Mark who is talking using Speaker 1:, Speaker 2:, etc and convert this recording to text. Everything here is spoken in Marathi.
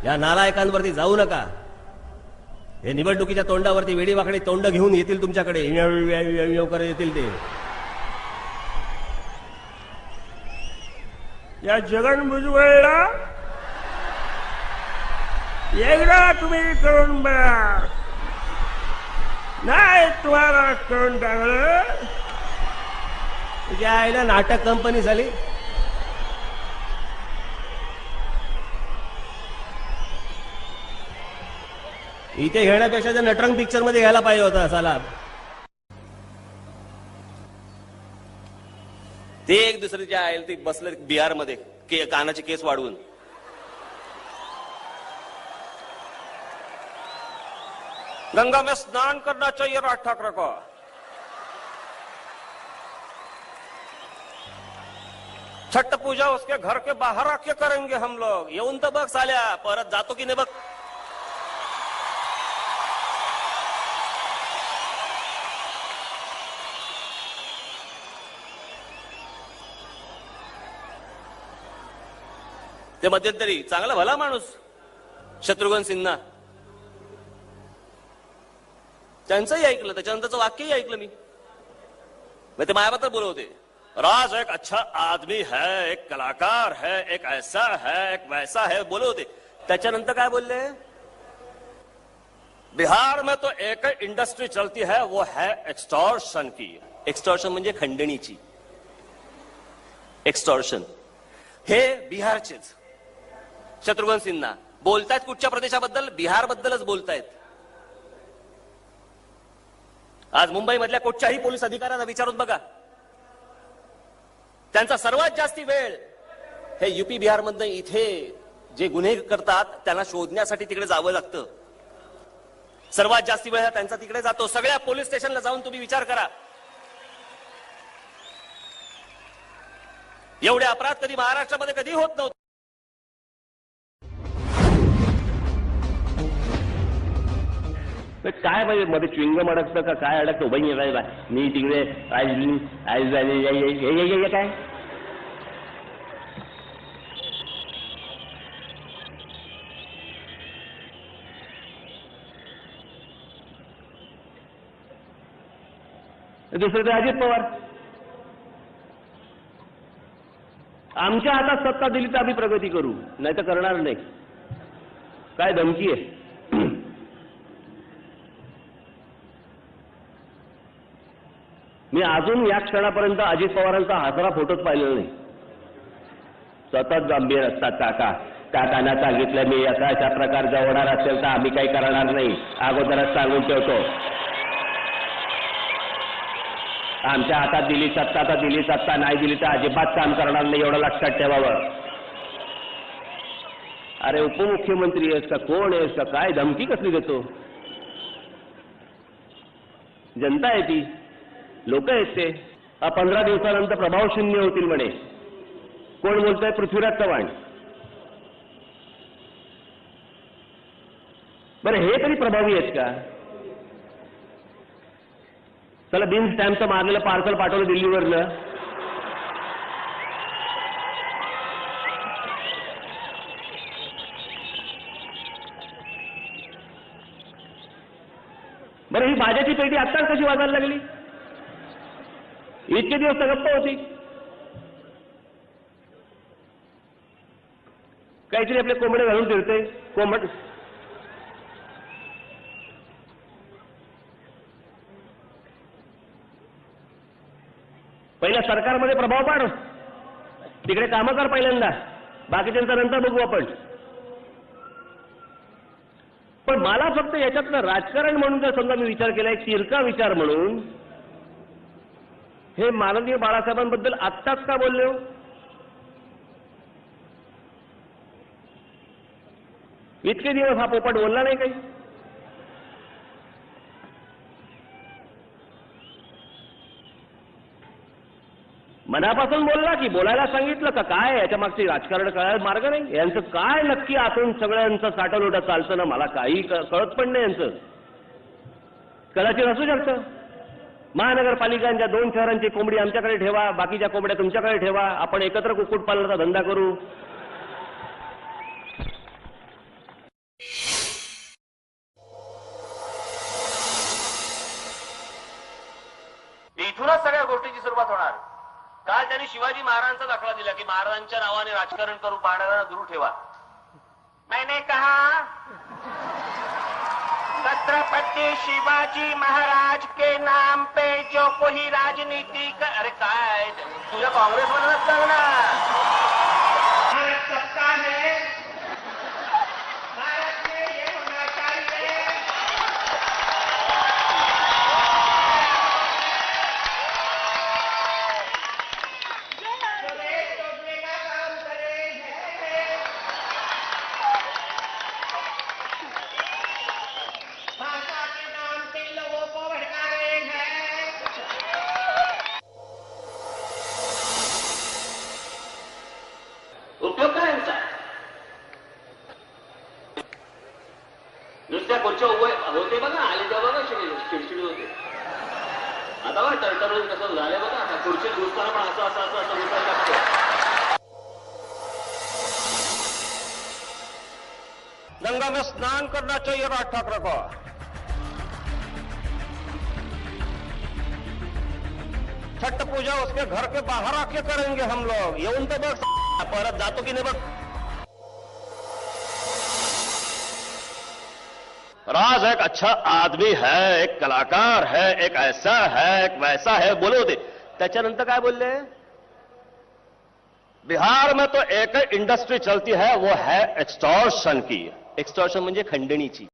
Speaker 1: या नालायकांवरती जाऊ नका. हे निवडणुकीच्या तोंडावरती वेडीवाकडी तोंड घेऊन येतील तुमच्याकडे, करत येतील ते.
Speaker 2: या जगन भुजबळला एकदा तुम्ही करून बघा, नाही तुम्हाला करून टाकलं.
Speaker 1: तुझ्या आईला नाटक कंपनी झाली. इथे घेण्यापेक्षा जर नटरंग पिक्चर मध्ये घ्यायला पाहिजे होता असाला. ते एक दुसरीच्या आईला ते बसले बिहार मध्ये कानाचे केस वाढवून.
Speaker 2: गंगा में स्नान करना चाहिए राज ठाकरे को. छठ पूजा उसके घर के बाहर आके करेंगे हम लोग.
Speaker 1: येऊन तर बघ साल्या, परत जातो की नाही बघ. ते मध्यंतरी चांगला भला माणूस शत्रुघ्न सिन्हा, त्यांचंही ऐकलं, त्याच्यानंतरचं वाक्यही ऐकलं मी. ते मायाबद्दल बोलत होते, राज एक अच्छा आदमी है, एक कलाकार है, एक ऐसा है, एक वैसा है, बोलत होते. त्याच्यानंतर काय बोलले, बिहार में तो एक इंडस्ट्री चलती है, वो है एक्सटॉर्शन की. एक्सटॉर्शन म्हणजे खंडणीची. एक्सटॉर्शन हे बिहारचेच शत्रुघ्न सिन्हा बोलतायत. कुठच्या प्रदेशाबद्दल? बिहारबद्दलच बोलतायत. आज मुंबईमधल्या कुठच्याही पोलीस अधिकाऱ्यांना विचारून बघा, त्यांचा सर्वात जास्ती वेळ हे युपी बिहारमधनं इथे जे गुन्हे करतात त्यांना शोधण्यासाठी तिकडे जावं लागतं. सर्वात जास्ती वेळ त्यांचा तिकडे जातो. सगळ्या पोलीस स्टेशनला जाऊन तुम्ही विचार करा, एवढे अपराध कधी महाराष्ट्रामध्ये कधी होत नव्हते.
Speaker 3: काय म्हणजे मध्ये च्विंगम अडकतं का काय अडकतं? बहिणी राहिला मी तिकडे काय दुसरं ते अजित पवार, आमच्या हातात सत्ता दिली तर आम्ही प्रगती करू, नाही तर करणार नाही. काय धमकी आहे? मी अजून या क्षणापर्यंत अजित पवारांचा हसरा फोटोच पाहिलेला नाही. सतत गंभीर असतात. काकांना सांगितलं मी असा अशा प्रकारचा होणार असेल तर आम्ही काही करणार नाही, अगोदरच सांगून ठेवतो. आमच्या हातात दिली सत्ता तर दिली सत्ता, नाही दिली तर अजिबात काम करणार नाही, एवढं लक्षात ठेवावं. अरे उपमुख्यमंत्री आहेस का, कोण आहेस का, काय धमकी कसली देतो? जनता आहे ती, लोक आहेत ते. 15 दिवसानंतर प्रभाव शून्य होतील म्हणे. कोण बोलतंय? पृथ्वीराज चव्हाण. बरं हे तरी प्रभावी आहेत का? चला बिन स्टॅम्पचं मारलेलं पार्सल पाठवलं दिल्लीवरनं. बरं ही भाज्याची पेटी आत्ताच कशी वाजायला लागली? इतके दिवस तर गप्प होती. काहीतरी आपले कोंबडे घालून फिरते. कोंबड पहिल्या सरकारमध्ये प्रभाव पाड, तिकडे कामं कर पहिल्यांदा, बाकीच्यांचा नंतर बघू आपण. पण मला फक्त याच्यातलं राजकारण म्हणून जर समजा मी विचार केला, एक तिरका विचार म्हणून, हे माननीय बाळासाहेबांबद्दल आत्ताच का बोलले हो? इतके दिवस हा पोपट बोलला नाही काही. मनापासून बोलला की बोलायला सांगितलं का काय? याच्या मागचे राजकारण कळायला मार्ग नाही. यांचं काय नक्की आतून सगळ्यांचं साठवलोटा चालतं ना, मला काही कळत पण नाही यांचं. कदाचित असू शकतं महानगरपालिकांच्या 2 शहरांची कोंबडी आमच्याकडे ठेवा, बाकीच्या कोंबड्या तुमच्याकडे ठेवा, आपण एकत्र कुक्कुटपालनाचा धंदा करू.
Speaker 1: गोष्टीची सुरुवात होणार. काल त्यांनी शिवाजी महाराजांचा दाखला दिला की महाराजांच्या नावाने राजकारण करून पाहणाऱ्यांना दूर ठेवा. मैंने कहा छत्रपति शिवाजी महाराज के नाम पे जो कोई राजनीति कर. अरे काय तुझ्या काँग्रेसमधूनच सांग ना. भारत सबका है, भारत में ये होना चाहिए. भाषा के नाम पे लोगों को भड़का रहे हैं. उपयोग काय यांचा? नुसत्या खुर्च्या उभे होते बघा, आले तेव्हा बघा चिडचिड होते. आता बघा टरटरून कसं झाले बघा. आता खुर्चीत घुसताना पण असं असं असं असं घुसायला लागतं.
Speaker 2: गंगा में स्नान करना चाहिए राज ठाकरे को. छठ पूजा उसके घर के बाहर आके करेंगे हम लोग. येऊन तर बघ परत जातो की नाही बघ.
Speaker 1: राज एक अच्छा आदमी है, एक कलाकार है, एक ऐसा है, एक वैसा है बोले होते. त्याच्यानंतर काय बोलले? बिहार में तो एक इंडस्ट्री चलती है, वो है एक्सटॉर्शन की. एक्सटॉर्शन म्हणजे खंडणीची.